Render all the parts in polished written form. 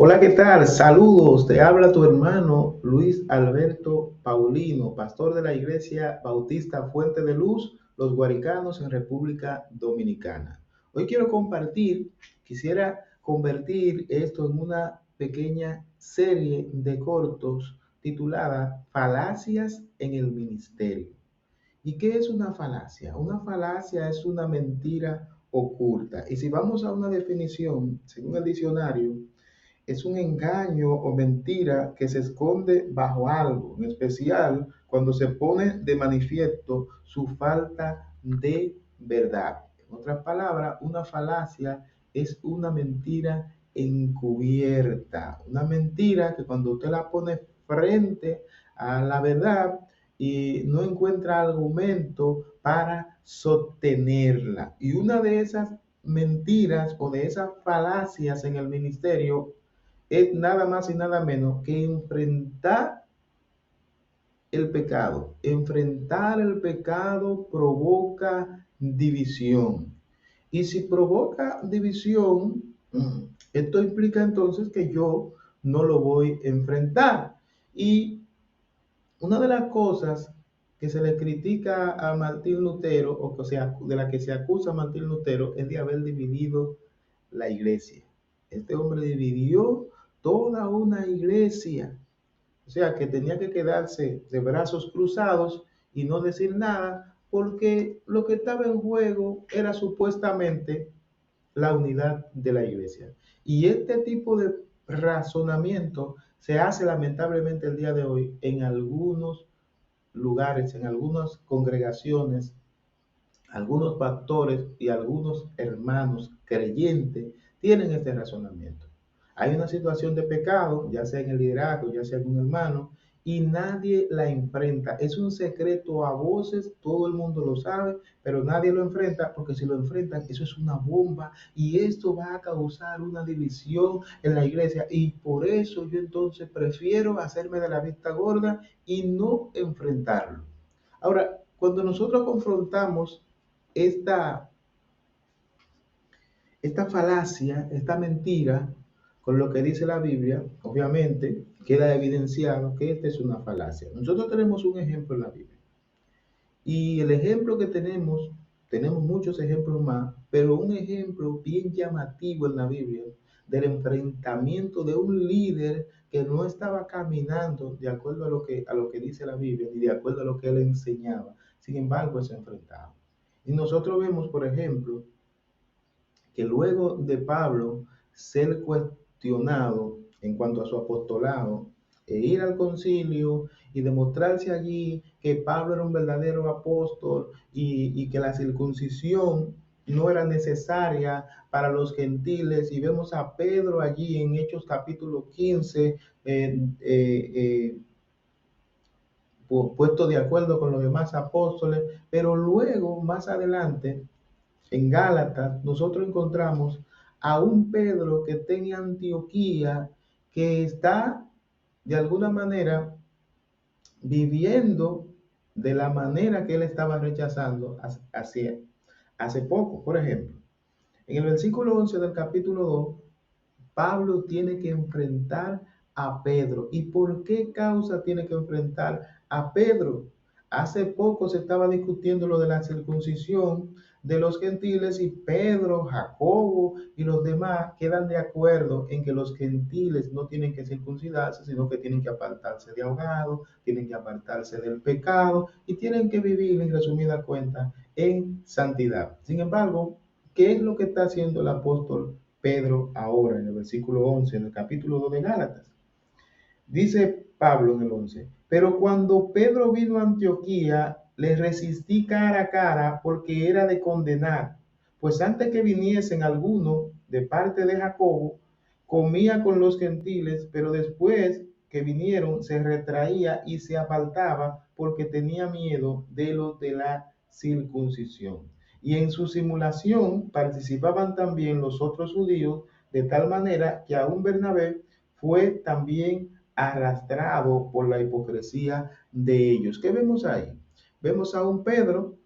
Hola, ¿qué tal? Saludos, te habla tu hermano Luis Alberto Paulino, pastor de la Iglesia Bautista Fuente de Luz, Los Guaricanos en República Dominicana. Hoy quisiera convertir esto en una pequeña serie de cortos titulada Falacias en el Ministerio. ¿Y qué es una falacia? Una falacia es una mentira oculta. Y si vamos a una definición, según el diccionario, es un engaño o mentira que se esconde bajo algo, en especial cuando se pone de manifiesto su falta de verdad. En otras palabras, una falacia es una mentira encubierta, una mentira que cuando usted la pone frente a la verdad y no encuentra argumento para sostenerla. Y una de esas mentiras o de esas falacias en el ministerio es nada más y nada menos que enfrentar el pecado. Enfrentar el pecado provoca división. Y si provoca división, esto implica entonces que yo no lo voy a enfrentar. Y una de las cosas que se le critica a Martín Lutero, o sea, de la que se acusa a Martín Lutero, es de haber dividido la iglesia. Este hombre dividió toda una iglesia. O sea, que tenía que quedarse de brazos cruzados y no decir nada, porque lo que estaba en juego era supuestamente la unidad de la iglesia. Y este tipo de razonamiento se hace lamentablemente el día de hoy en algunos lugares, en algunas congregaciones, algunos pastores y algunos hermanos creyentes tienen este razonamiento. Hay una situación de pecado, ya sea en el liderazgo, ya sea en un hermano, y nadie la enfrenta. Es un secreto a voces, todo el mundo lo sabe, pero nadie lo enfrenta porque si lo enfrentan, eso es una bomba y esto va a causar una división en la iglesia. Y por eso yo entonces prefiero hacerme de la vista gorda y no enfrentarlo. Ahora, cuando nosotros confrontamos esta, esta falacia, esta mentira, con lo que dice la Biblia, obviamente queda evidenciado que esta es una falacia. Nosotros tenemos un ejemplo en la Biblia. Y el ejemplo que tenemos muchos ejemplos más, pero un ejemplo bien llamativo en la Biblia del enfrentamiento de un líder que no estaba caminando de acuerdo a lo que dice la Biblia, ni de acuerdo a lo que él enseñaba. Sin embargo, se enfrentaba. Y nosotros vemos, por ejemplo, que luego de Pablo ser cuestionado en cuanto a su apostolado e ir al concilio y demostrarse allí que Pablo era un verdadero apóstol y que la circuncisión no era necesaria para los gentiles, y vemos a Pedro allí en Hechos capítulo 15, puesto de acuerdo con los demás apóstoles, pero luego, más adelante, en Gálatas, nosotros encontramos a un Pedro que está en Antioquía, que está de alguna manera viviendo de la manera que él estaba rechazando hace poco. Por ejemplo, en el versículo 11 del capítulo 2, Pablo tiene que enfrentar a Pedro. ¿Y por qué causa tiene que enfrentar a Pedro? Hace poco se estaba discutiendo lo de la circuncisión de los gentiles y Pedro, Jacobo y los demás quedan de acuerdo en que los gentiles no tienen que circuncidarse, sino que tienen que apartarse de ahogado, tienen que apartarse del pecado y tienen que vivir, en resumida cuenta, en santidad. Sin embargo, ¿qué es lo que está haciendo el apóstol Pedro ahora en el versículo 11, en el capítulo 2 de Gálatas? Dice Pablo en el 11, pero cuando Pedro vino a Antioquía, le resistí cara a cara porque era de condenar, pues antes que viniesen algunos de parte de Jacobo, comía con los gentiles, pero después que vinieron se retraía y se apartaba porque tenía miedo de los de la circuncisión. Y en su simulación participaban también los otros judíos, de tal manera que aún Bernabé fue también arrastrado por la hipocresía de ellos. ¿Qué vemos ahí? Vemos a un Pedro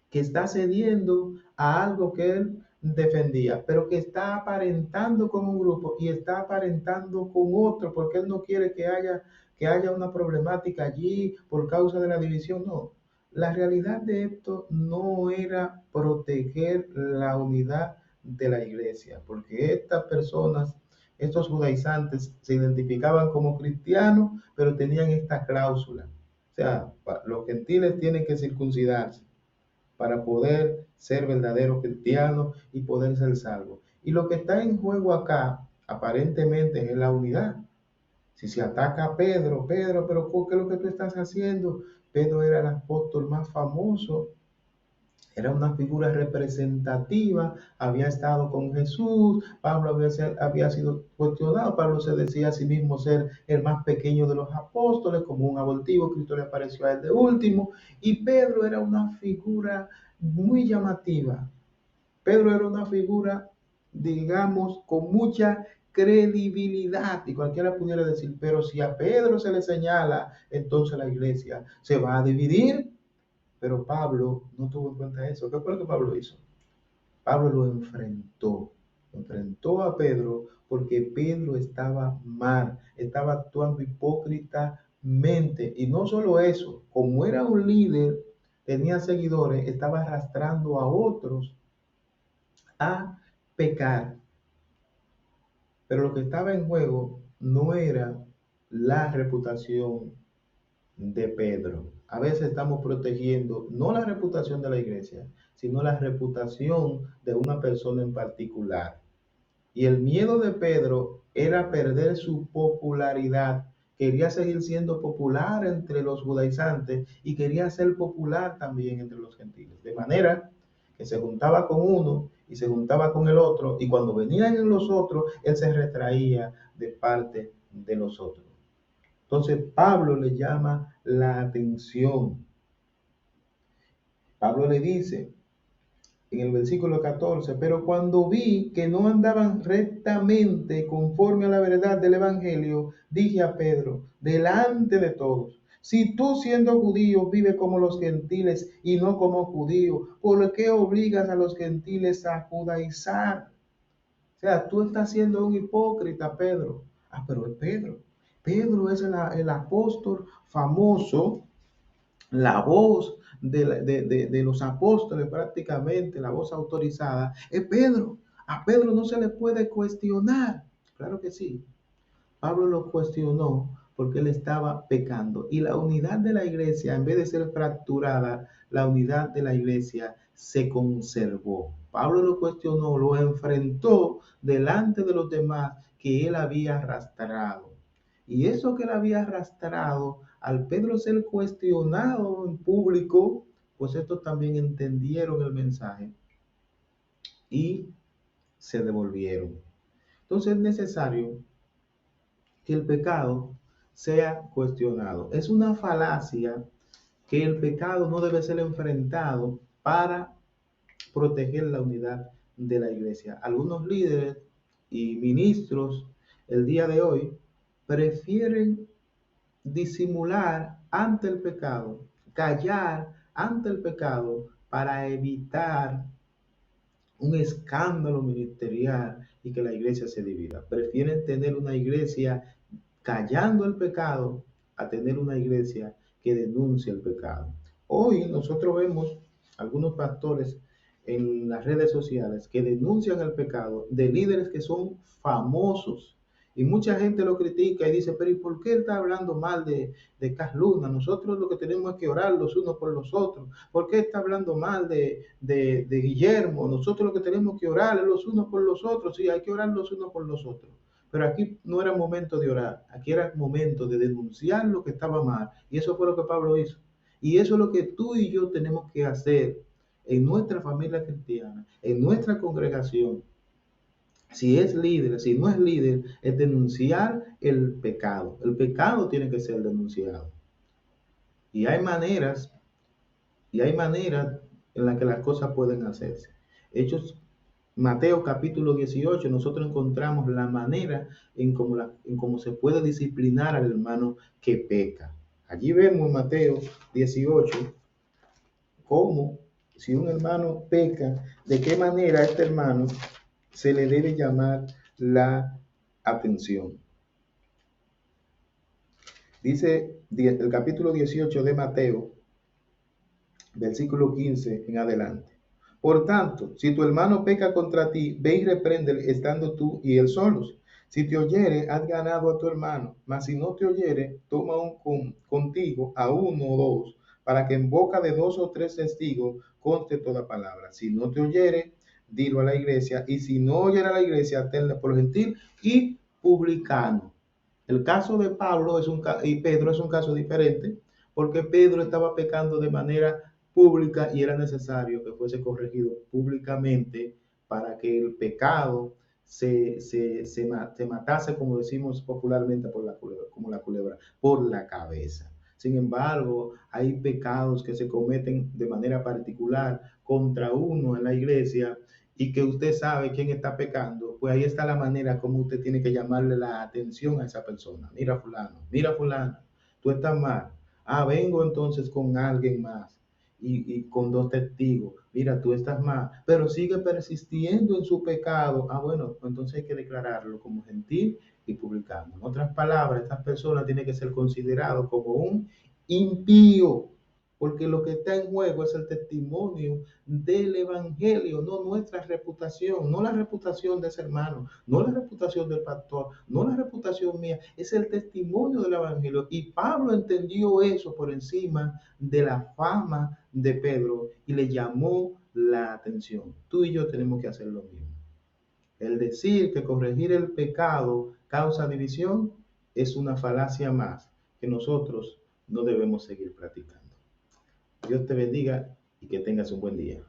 que está cediendo a algo que él defendía, pero que está aparentando con un grupo y está aparentando con otro, porque él no quiere que haya una problemática allí por causa de la división. No, la realidad de esto no era proteger la unidad de la iglesia, porque estas personas, estos judaizantes, se identificaban como cristianos, pero tenían esta cláusula. O sea, los gentiles tienen que circuncidarse para poder ser verdaderos cristianos y poder ser salvos. Y lo que está en juego acá, aparentemente, es la unidad. Si se ataca a Pedro, Pedro, pero ¿qué es lo que tú estás haciendo? Pedro era el apóstol más famoso, era una figura representativa, había estado con Jesús, Pablo había sido cuestionado, Pablo se decía a sí mismo ser el más pequeño de los apóstoles, como un abortivo, Cristo le apareció a él de último, y Pedro era una figura muy llamativa. Pedro era una figura, digamos, con mucha credibilidad, y cualquiera pudiera decir, pero si a Pedro se le señala, entonces la iglesia se va a dividir. Pero Pablo no tuvo en cuenta eso. ¿Qué fue lo que Pablo hizo? Pablo lo enfrentó a Pedro porque Pedro estaba mal, estaba actuando hipócritamente. Y no solo eso, como era un líder, tenía seguidores, estaba arrastrando a otros a pecar. Pero lo que estaba en juego no era la reputación de Pedro. A veces estamos protegiendo no la reputación de la iglesia, sino la reputación de una persona en particular. Y el miedo de Pedro era perder su popularidad. Quería seguir siendo popular entre los judaizantes y quería ser popular también entre los gentiles. De manera que se juntaba con uno y se juntaba con el otro, y cuando venían los otros, él se retraía de parte de los otros. Entonces Pablo le llama la atención. Pablo le dice en el versículo 14, pero cuando vi que no andaban rectamente conforme a la verdad del Evangelio, dije a Pedro, delante de todos, si tú siendo judío vives como los gentiles y no como judío, ¿por qué obligas a los gentiles a judaizar? O sea, tú estás siendo un hipócrita, Pedro. Ah, pero es Pedro. Pedro es el apóstol famoso, la voz de los apóstoles prácticamente, la voz autorizada, es Pedro. A Pedro no se le puede cuestionar. Claro que sí. Pablo lo cuestionó porque él estaba pecando. Y la unidad de la iglesia, en vez de ser fracturada, la unidad de la iglesia se conservó. Pablo lo cuestionó, lo enfrentó delante de los demás que él había arrastrado. Y eso que él había arrastrado, al Pedro ser cuestionado en público, pues estos también entendieron el mensaje y se devolvieron. Entonces es necesario que el pecado sea cuestionado. Es una falacia que el pecado no debe ser enfrentado para proteger la unidad de la iglesia. Algunos líderes y ministros el día de hoy prefieren disimular ante el pecado, callar ante el pecado para evitar un escándalo ministerial y que la iglesia se divida. Prefieren tener una iglesia callando el pecado a tener una iglesia que denuncia el pecado. Hoy nosotros vemos algunos pastores en las redes sociales que denuncian el pecado de líderes que son famosos. Y mucha gente lo critica y dice, pero ¿y por qué él está hablando mal de Cas Luna? Nosotros lo que tenemos es que orar los unos por los otros. ¿Por qué está hablando mal de Guillermo? Nosotros lo que tenemos que orar los unos por los otros. Sí, hay que orar los unos por los otros. Pero aquí no era momento de orar, aquí era momento de denunciar lo que estaba mal. Y eso fue lo que Pablo hizo. Y eso es lo que tú y yo tenemos que hacer en nuestra familia cristiana, en nuestra congregación. Si es líder, si no es líder, es denunciar el pecado. El pecado tiene que ser denunciado. Y hay maneras, en las que las cosas pueden hacerse. Hechos Mateo capítulo 18, nosotros encontramos la manera en cómo se puede disciplinar al hermano que peca. Allí vemos en Mateo 18 cómo si un hermano peca, ¿de qué manera a este hermano se le debe llamar la atención? Dice el capítulo 18 de Mateo, versículo 15 en adelante. Por tanto, si tu hermano peca contra ti, ve y repréndele estando tú y él solos. Si te oyere, has ganado a tu hermano, mas si no te oyere, toma contigo a uno o dos, para que en boca de dos o tres testigos conste toda palabra. Si no te oyere, dilo a la iglesia, y si no oyera a la iglesia, tenla por gentil y publicano. El caso de Pablo y Pedro es un caso diferente, porque Pedro estaba pecando de manera pública y era necesario que fuese corregido públicamente para que el pecado se matase, como decimos popularmente, como la culebra, por la cabeza. Sin embargo, hay pecados que se cometen de manera particular contra uno en la iglesia y que usted sabe quién está pecando, pues ahí está la manera como usted tiene que llamarle la atención a esa persona. Mira fulano, tú estás mal. Ah, vengo entonces con alguien más y con dos testigos. Mira, tú estás mal, pero sigue persistiendo en su pecado. Ah, bueno, entonces hay que declararlo como gentil y publicano. En otras palabras, esta persona tiene que ser considerado como un impío, porque lo que está en juego es el testimonio del evangelio, no nuestra reputación, no la reputación de ese hermano, no la reputación del pastor, no la reputación mía, es el testimonio del evangelio. Y Pablo entendió eso por encima de la fama de Pedro y le llamó la atención. Tú y yo tenemos que hacer lo mismo. El decir que corregir el pecado causa división es una falacia más que nosotros no debemos seguir practicando. Dios te bendiga y que tengas un buen día.